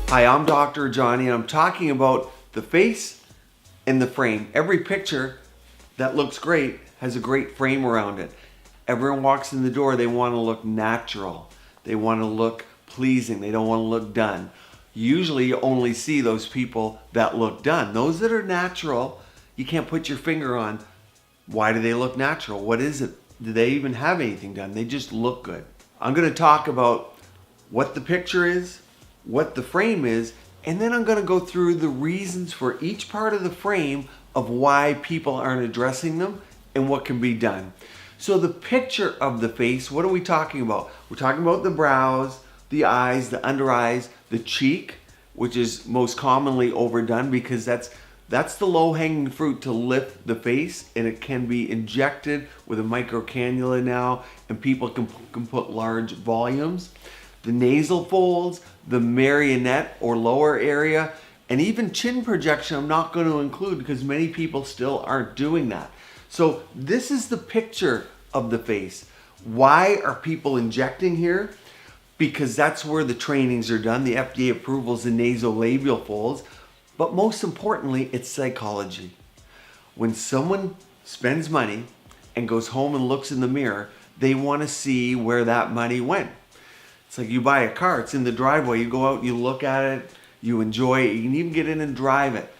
Hi, I'm Dr. Rajani, and I'm talking about the face and the frame. Every picture that looks great has a great frame around it. Everyone walks in the door, they want to look natural. They want to look pleasing. They don't want to look done. Usually you only see those people that look done. Those that are natural, you can't put your finger on. Why do they look natural? What is it? Do they even have anything done? They just look good. I'm going to talk about what the picture is, what the frame is, and then I'm going to go through the reasons for each part of the frame of why people aren't addressing them and what can be done. So the picture of the face, what are we talking about? We're talking about the brows, the eyes, the under eyes, the cheek, which is most commonly overdone because that's the low-hanging fruit to lift the face, and it can be injected with a micro cannula now, and people can put large volumes. The nasal folds, the marionette or lower area, and even chin projection I'm not going to include because many people still aren't doing that. So this is the picture of the face. Why are people injecting here? Because that's where the trainings are done, the FDA approvals and nasolabial folds. But most importantly, it's psychology. When someone spends money and goes home and looks in the mirror, they want to see where that money went. It's like you buy a car, it's in the driveway, you go out, you look at it, you enjoy it, you can even get in and drive it.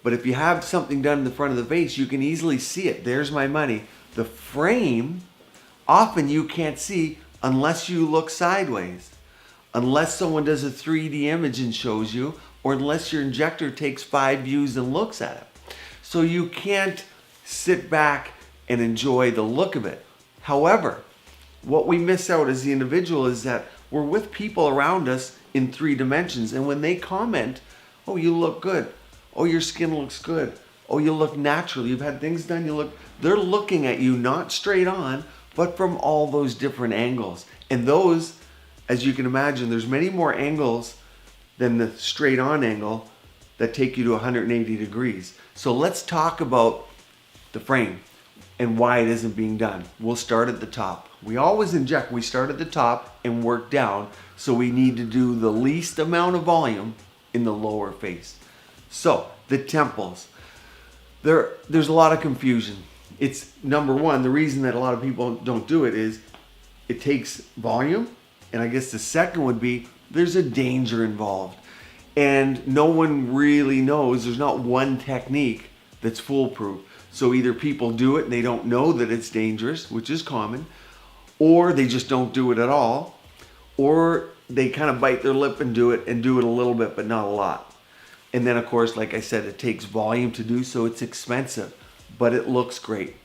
But if you have something done in the front of the face, you can easily see it. There's my money. The frame, often you can't see unless you look sideways, unless someone does a 3D image and shows you, or unless your injector takes 5 views and looks at it. So you can't sit back and enjoy the look of it. However, what we miss out as the individual is that we're with people around us in 3 dimensions, and when they comment, oh, you look good, oh, your skin looks good, oh, you look natural, you've had things done, they're looking at you not straight on, but from all those different angles. And those, as you can imagine, there's many more angles than the straight on angle that take you to 180 degrees. So let's talk about the frame and why it isn't being done. We'll start at the top. We always inject, we start at the top and work down, so we need to do the least amount of volume in the lower face. So, the temples. There's a lot of confusion. It's number one, the reason that a lot of people don't do it is it takes volume, and I guess the second would be there's a danger involved. And no one really knows, there's not one technique that's foolproof. So either people do it and they don't know that it's dangerous, which is common, or they just don't do it at all, or they kind of bite their lip and do it a little bit, but not a lot. And then of course, like I said, it takes volume to do, so it's expensive, but it looks great.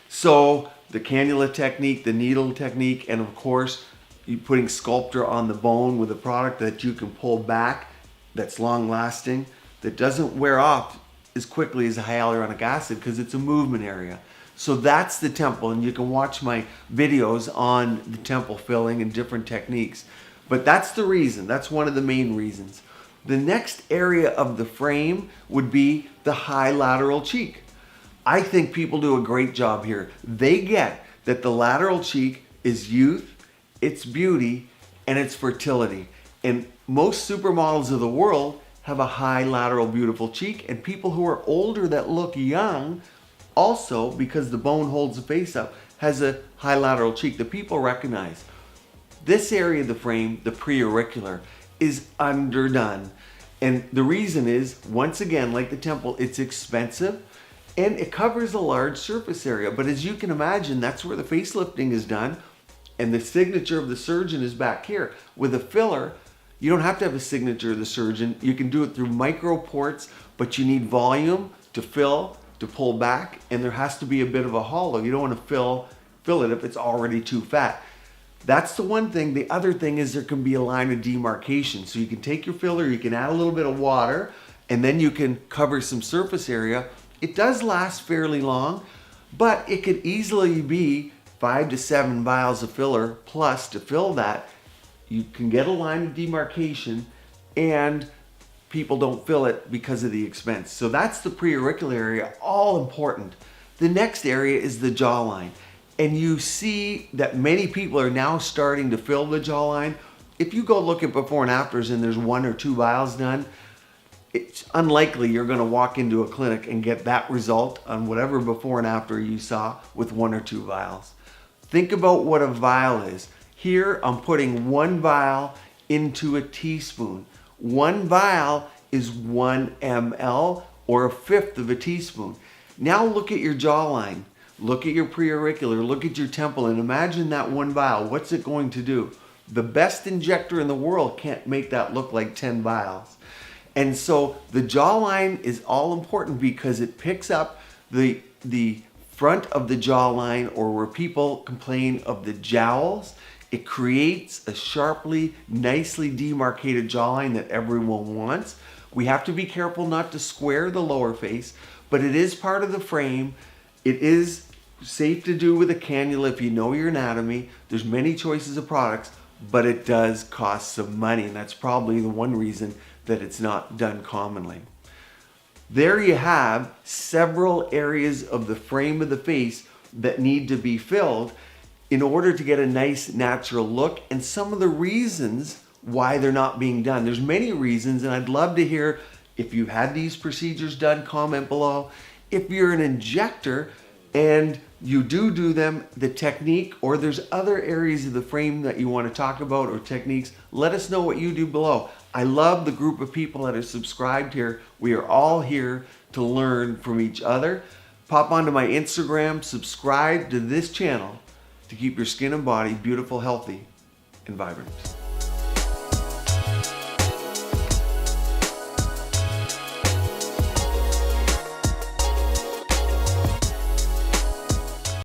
So the cannula technique, the needle technique, and of course, you putting sculpture on the bone with a product that you can pull back, that's long lasting, that doesn't wear off as quickly as a hyaluronic acid because it's a movement area. So that's the temple, and you can watch my videos on the temple filling and different techniques. But that's the reason, that's one of the main reasons. The next area of the frame would be the high lateral cheek. I think people do a great job here. They get that the lateral cheek is youth, it's beauty, and it's fertility. And most supermodels of the world have a high lateral beautiful cheek, and people who are older that look young also, because the bone holds the face up, has a high lateral cheek that people recognize. This area of the frame, the preauricular, is underdone. And the reason is, once again, like the temple, it's expensive and it covers a large surface area. But as you can imagine, that's where the facelifting is done, and the signature of the surgeon is back here. With a filler, you don't have to have a signature of the surgeon. You can do it through micro ports, but you need volume to fill, to pull back, and there has to be a bit of a hollow. You don't want to fill it if it's already too fat. That's the one thing. The other thing is there can be a line of demarcation. So you can take your filler, you can add a little bit of water, and then you can cover some surface area. It does last fairly long, but it could easily be 5 to 7 vials of filler plus to fill that. You can get a line of demarcation, and people don't fill it because of the expense. So that's the preauricular area, all important. The next area is the jawline. And you see that many people are now starting to fill the jawline if you go look at before and afters and there's 1 or 2 vials done, it's unlikely you're going to walk into a clinic and get that result on whatever before and after you saw with 1 or 2 vials. Think about what a vial is. Here I'm putting 1 vial into a teaspoon. 1 vial is 1 ml or 1/5 of a teaspoon. Now look at your jawline, look at your preauricular, look at your temple, and imagine that 1 vial. What's it going to do? The best injector in the world can't make that look like 10 vials. And so the jawline is all important because it picks up the front of the jawline, or where people complain of the jowls. It creates a sharply, nicely demarcated jawline that everyone wants. We have to be careful not to square the lower face, but it is part of the frame. It is safe to do with a cannula if you know your anatomy. There's many choices of products, but it does cost some money, and that's probably the one reason that it's not done commonly. There you have several areas of the frame of the face that need to be filled in order to get a nice natural look, and some of the reasons why they're not being done. There's many reasons, and I'd love to hear if you had these procedures done, comment below. If you're an injector and you do them, the technique, or there's other areas of the frame that you want to talk about or techniques, let us know what you do below. I love the group of people that are subscribed here. We are all here to learn from each other. Pop onto my Instagram, subscribe to this channel to keep your skin and body beautiful, healthy, and vibrant.